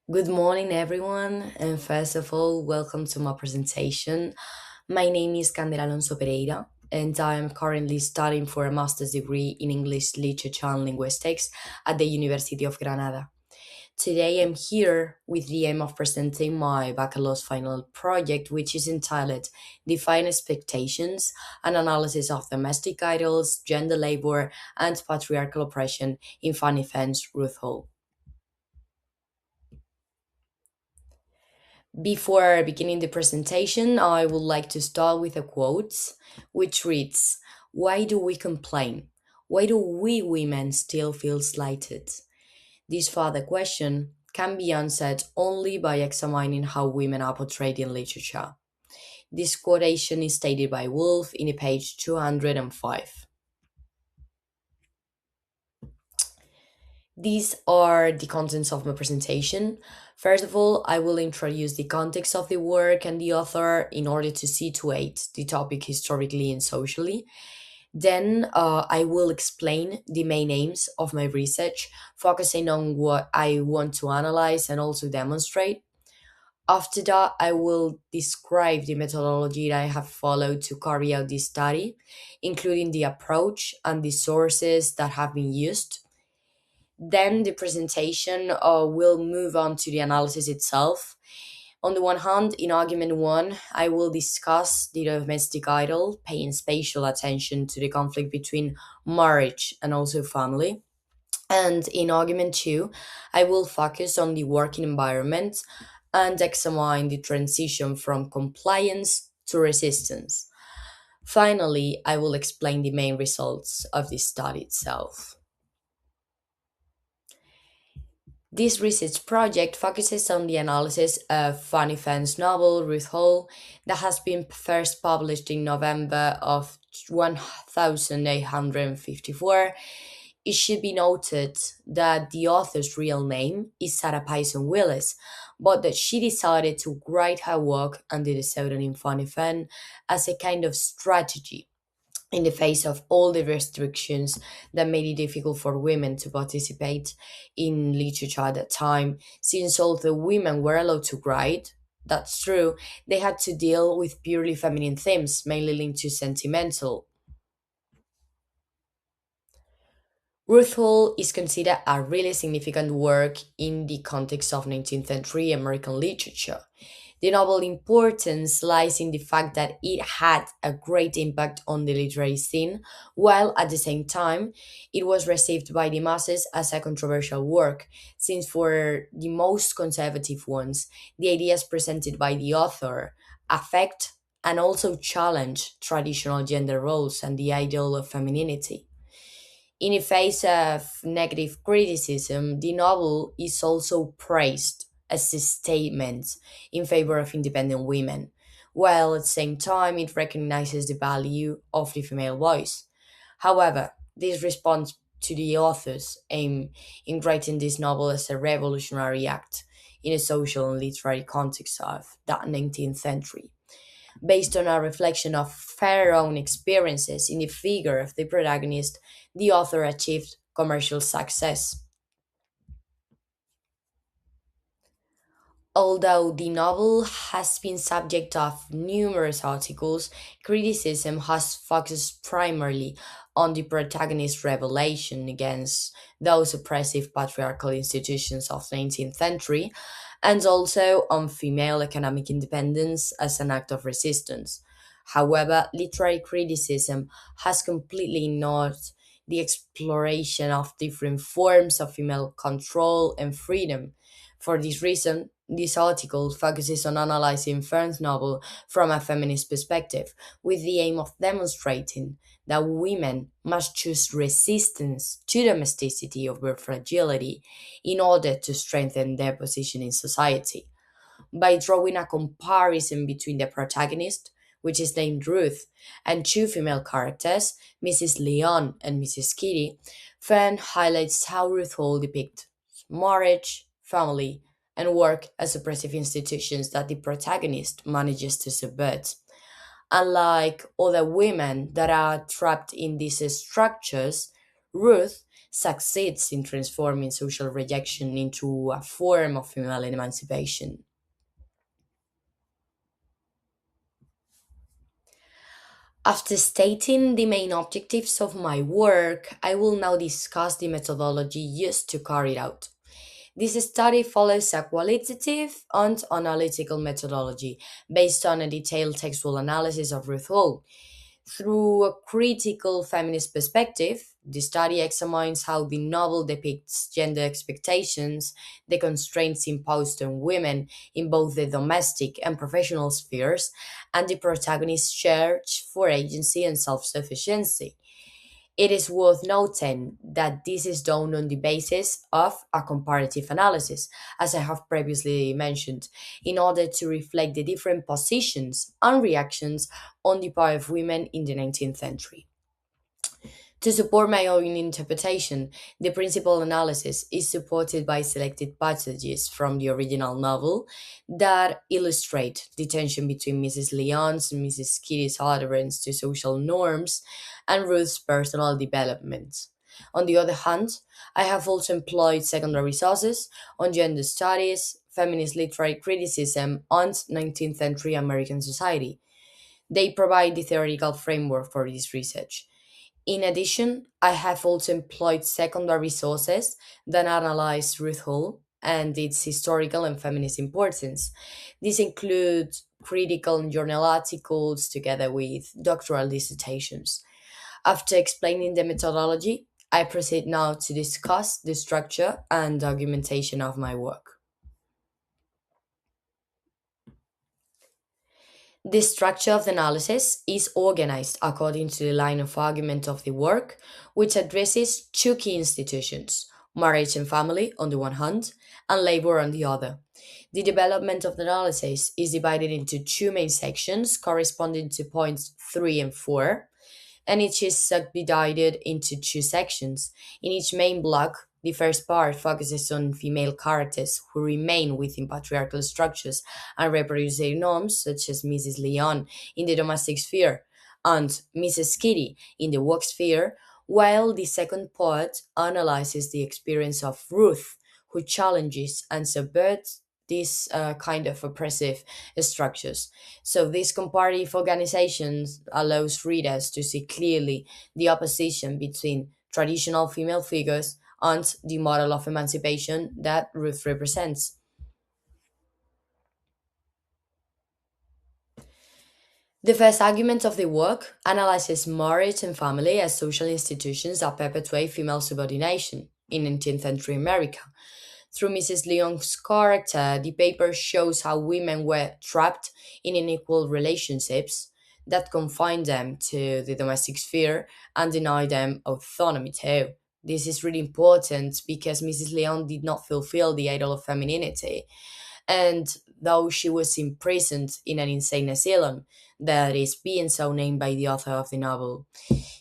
Good morning, everyone, and first of all, welcome to my presentation. My name is Candela Alonso Pereira, and I am currently studying for a master's degree in English Literature and Linguistics at the University of Granada. Today, I'm here with the aim of presenting my bachelor's final project, which is entitled Defying Expectations, an analysis of domestic idols, gender labor, and patriarchal oppression in Fanny Fern's Ruth. Before beginning the presentation, I would like to start with a quote which reads, "Why do we complain? Why do we women still feel slighted?" This further question can be answered only by examining how women are portrayed in literature. This quotation is stated by Woolf in page 205. These are the contents of my presentation. First of all, I will introduce the context of the work and the author in order to situate the topic historically and socially. Then I will explain the main aims of my research, focusing on what I want to analyze and also demonstrate. After that, I will describe the methodology that I have followed to carry out this study, including the approach and the sources that have been used. Then the presentation will move on to the analysis itself. On the one hand, in argument one, I will discuss the domestic idol, paying spatial attention to the conflict between marriage and also family. And in argument two, I will focus on the working environment and examine the transition from compliance to resistance. Finally, I will explain the main results of the study itself. This research project focuses on the analysis of Fanny Fern's novel Ruth Hall that has been first published in November of 1854. It should be noted that the author's real name is Sarah Payson Willis, but that she decided to write her work under the pseudonym Fanny Fern as a kind of strategy in the face of all the restrictions that made it difficult for women to participate in literature at that time, since although women were allowed to write, that's true, they had to deal with purely feminine themes, mainly linked to sentimental. Ruth Hall is considered a really significant work in the context of 19th century American literature. The novel's importance lies in the fact that it had a great impact on the literary scene, while at the same time, it was received by the masses as a controversial work, since for the most conservative ones, the ideas presented by the author affect and also challenge traditional gender roles and the ideal of femininity. In the face of negative criticism, the novel is also praised as a statement in favor of independent women, while at the same time it recognizes the value of the female voice. However, this responds to the author's aim in writing this novel as a revolutionary act in a social and literary context of that 19th century, based on a reflection of her own experiences in the figure of the protagonist, the author achieved commercial success. Although the novel has been subject of numerous articles, criticism has focused primarily on the protagonist's rebellion against those oppressive patriarchal institutions of the 19th century, and also on female economic independence as an act of resistance. However, literary criticism has completely ignored the exploration of different forms of female control and freedom. For this reason, this article focuses on analyzing Fern's novel from a feminist perspective, with the aim of demonstrating that women must choose resistance to domesticity over fragility in order to strengthen their position in society. By drawing a comparison between the protagonist, which is named Ruth, and two female characters, Mrs. Leon and Mrs. Kitty, Fern highlights how Ruth Hall depicts marriage, family, and work as oppressive institutions that the protagonist manages to subvert. Unlike other women that are trapped in these structures, Ruth succeeds in transforming social rejection into a form of female emancipation. After stating the main objectives of my work, I will now discuss the methodology used to carry it out. This study follows a qualitative and analytical methodology based on a detailed textual analysis of Ruth. Through a critical feminist perspective, the study examines how the novel depicts gender expectations, the constraints imposed on women in both the domestic and professional spheres, and the protagonist's search for agency and self sufficiency. It is worth noting that this is done on the basis of a comparative analysis, as I have previously mentioned, in order to reflect the different positions and reactions on the part of women in the 19th century. To support my own interpretation, the principal analysis is supported by selected passages from the original novel that illustrate the tension between Mrs. Lyon's and Mrs. Kitty's adherence to social norms and Ruth's personal development. On the other hand, I have also employed secondary sources on gender studies, feminist literary criticism, and 19th century American society. They provide the theoretical framework for this research. In addition, I have also employed secondary sources that analyze Ruth Hall and its historical and feminist importance. These include critical and journal articles together with doctoral dissertations. After explaining the methodology, I proceed now to discuss the structure and argumentation of my work. The structure of the analysis is organized according to the line of argument of the work, which addresses two key institutions: marriage and family on the one hand, and labor on the other. The development of the analysis is divided into two main sections corresponding to points 3 and 4, and each is subdivided into two sections. In each main block, the first part focuses on female characters who remain within patriarchal structures and reproduce their norms, such as Mrs. Leon in the domestic sphere and Mrs. Kitty in the work sphere, while the second part analyzes the experience of Ruth, who challenges and subverts these kind of oppressive structures. So this comparative organization allows readers to see clearly the opposition between traditional female figures and the model of emancipation that Ruth represents. The first argument of the work analyzes marriage and family as social institutions that perpetuate female subordination in 19th century America. Through Mrs. Leong's character, the paper shows how women were trapped in unequal relationships that confined them to the domestic sphere and denied them autonomy too. This is really important because Mrs. Leon did not fulfill the ideal of femininity, and though she was imprisoned in an insane asylum that is being so named by the author of the novel,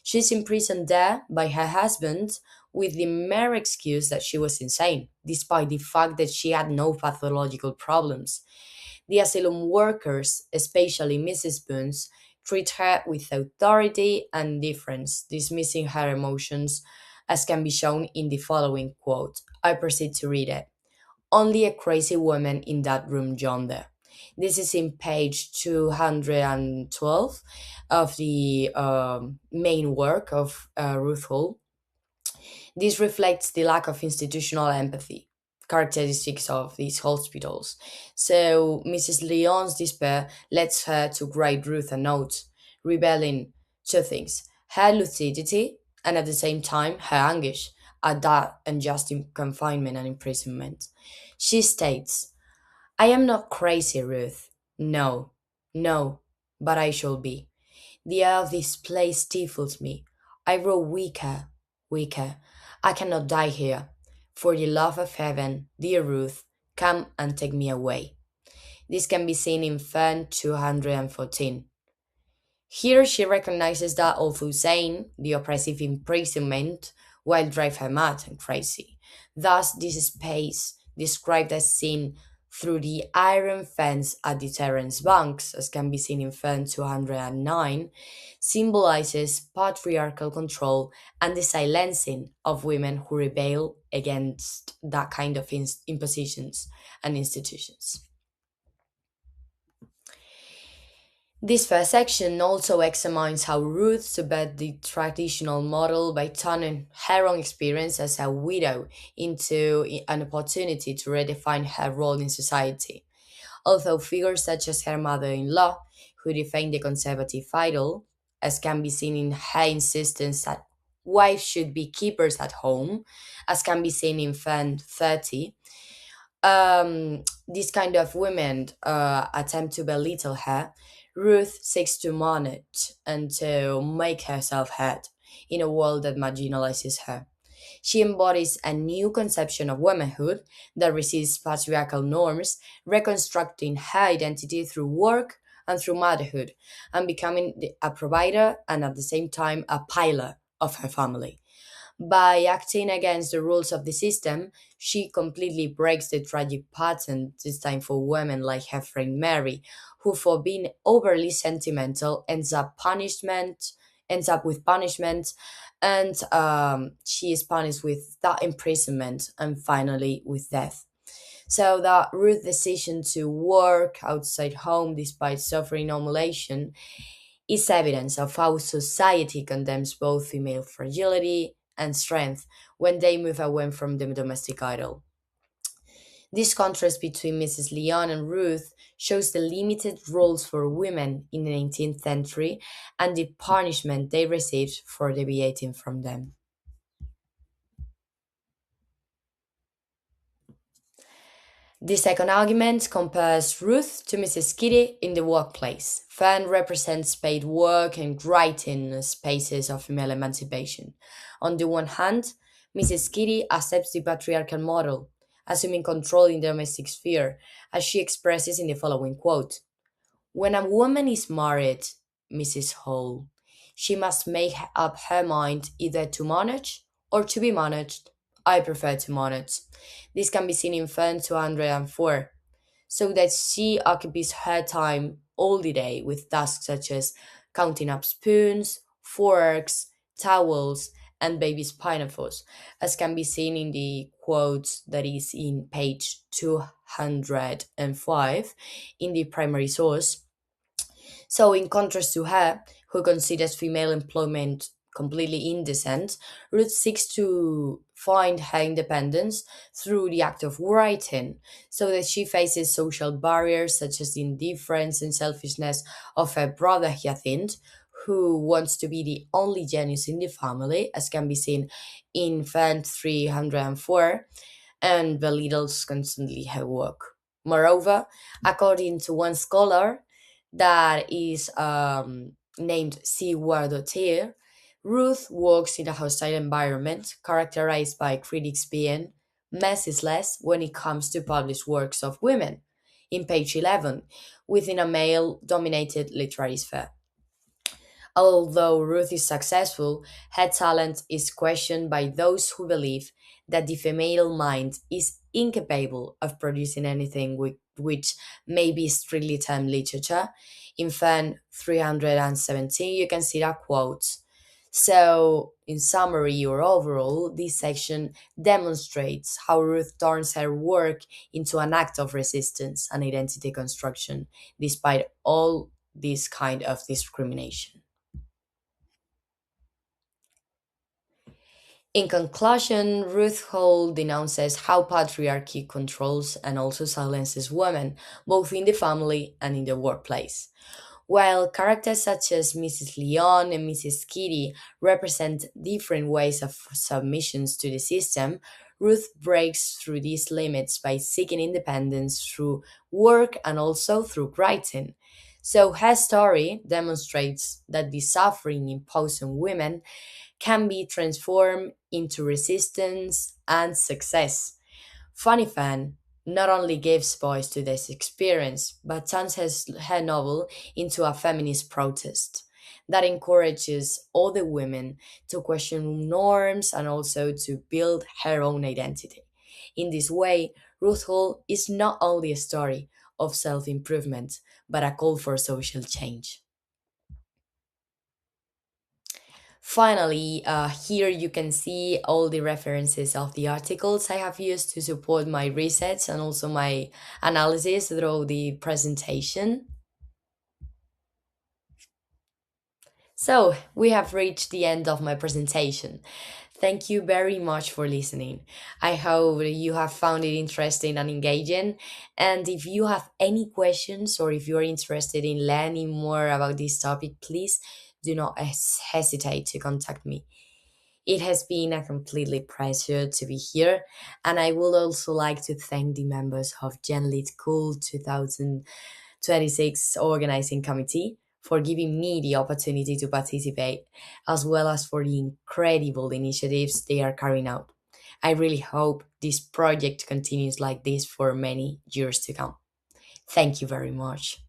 she's imprisoned there by her husband with the mere excuse that she was insane, despite the fact that she had no pathological problems. The asylum workers, especially Mrs. Boons, treat her with authority and indifference, dismissing her emotions, as can be shown in the following quote. I proceed to read it. Only a crazy woman in that room yonder. This is in page 212 of the main work of Ruth Hall. This reflects the lack of institutional empathy, characteristics of these hospitals. So Mrs. Lyon's despair leads her to write Ruth a note, revealing two things: her lucidity and at the same time her anguish at that unjust confinement and imprisonment. She states, I am not crazy, Ruth. No, no, but I shall be. The air of this place stifles me. I grow weaker, weaker. I cannot die here. For the love of heaven, dear Ruth, come and take me away. This can be seen in Fern 214. Here she recognizes that although sane, the oppressive imprisonment will drive her mad and crazy. Thus, this space, described as scene through the iron fence at the Terence banks, as can be seen in Fern 209, symbolizes patriarchal control and the silencing of women who rebel against that kind of impositions and institutions. This first section also examines how Ruth subverted the traditional model by turning her own experience as a widow into an opportunity to redefine her role in society. Although figures such as her mother in law, who defined the conservative idol, as can be seen in her insistence that wives should be keepers at home, as can be seen in Fan 30, these kind of women attempt to belittle her. Ruth seeks to manage and to make herself heard in a world that marginalizes her. She embodies a new conception of womanhood that resists patriarchal norms, reconstructing her identity through work and through motherhood, and becoming a provider and at the same time a pillar of her family. By acting against the rules of the system, she completely breaks the tragic pattern this time for women like her friend Mary, who for being overly sentimental ends up with punishment, and she is punished with that imprisonment and finally with death. So that Ruth's decision to work outside home despite suffering humiliation is evidence of how society condemns both female fragility and strength when they move away from the domestic idol. This contrast between Mrs. Lyon and Ruth shows the limited roles for women in the 19th century and the punishment they received for deviating from them. The second argument compares Ruth to Mrs. Kitty in the workplace. Fern represents paid work and writing spaces of female emancipation. On the one hand, Mrs. Kitty accepts the patriarchal model, assuming control in the domestic sphere, as she expresses in the following quote: when a woman is married, Mrs. Hall, she must make up her mind either to manage or to be managed. I prefer to manage. This can be seen in Fern 204, so that she occupies her time all the day with tasks such as counting up spoons, forks, towels, and baby's pinafores, as can be seen in the quote that is in page 205 in the primary source. So, in contrast to her, who considers female employment completely indecent, Ruth seeks to find her independence through the act of writing, so that she faces social barriers such as the indifference and selfishness of her brother Hyacinth, who wants to be the only genius in the family, as can be seen in Fan 304, and belittles constantly her work. Moreover, according to one scholar that is named C. Wardotier, Ruth works in a hostile environment characterized by critics being merciless when it comes to published works of women, in page 11, within a male dominated literary sphere. Although Ruth is successful, her talent is questioned by those who believe that the female mind is incapable of producing anything which may be strictly termed literature. In Fern 317, you can see that quote. So, in summary or overall, this section demonstrates how Ruth turns her work into an act of resistance and identity construction, despite all this kind of discrimination. In conclusion, Ruth Hall denounces how patriarchy controls and also silences women, both in the family and in the workplace. While characters such as Mrs. Lyon and Mrs. Kitty represent different ways of submissions to the system, Ruth breaks through these limits by seeking independence through work and also through writing. So her story demonstrates that the suffering imposed on women can be transformed into resistance and success. Funny Fan not only gives voice to this experience, but turns her novel into a feminist protest that encourages other women to question norms and also to build her own identity. In this way, Ruth is not only a story of self improvement, but a call for social change. Finally, here you can see all the references of the articles I have used to support my research and also my analysis through the presentation. So, we have reached the end of my presentation. Thank you very much for listening. I hope you have found it interesting and engaging. And if you have any questions or if you're interested in learning more about this topic, please do not hesitate to contact me. It has been a completely pleasure to be here, and I would also like to thank the members of GenLead Cool 2026 organizing committee for giving me the opportunity to participate, as well as for the incredible initiatives they are carrying out. I really hope this project continues like this for many years to come. Thank you very much.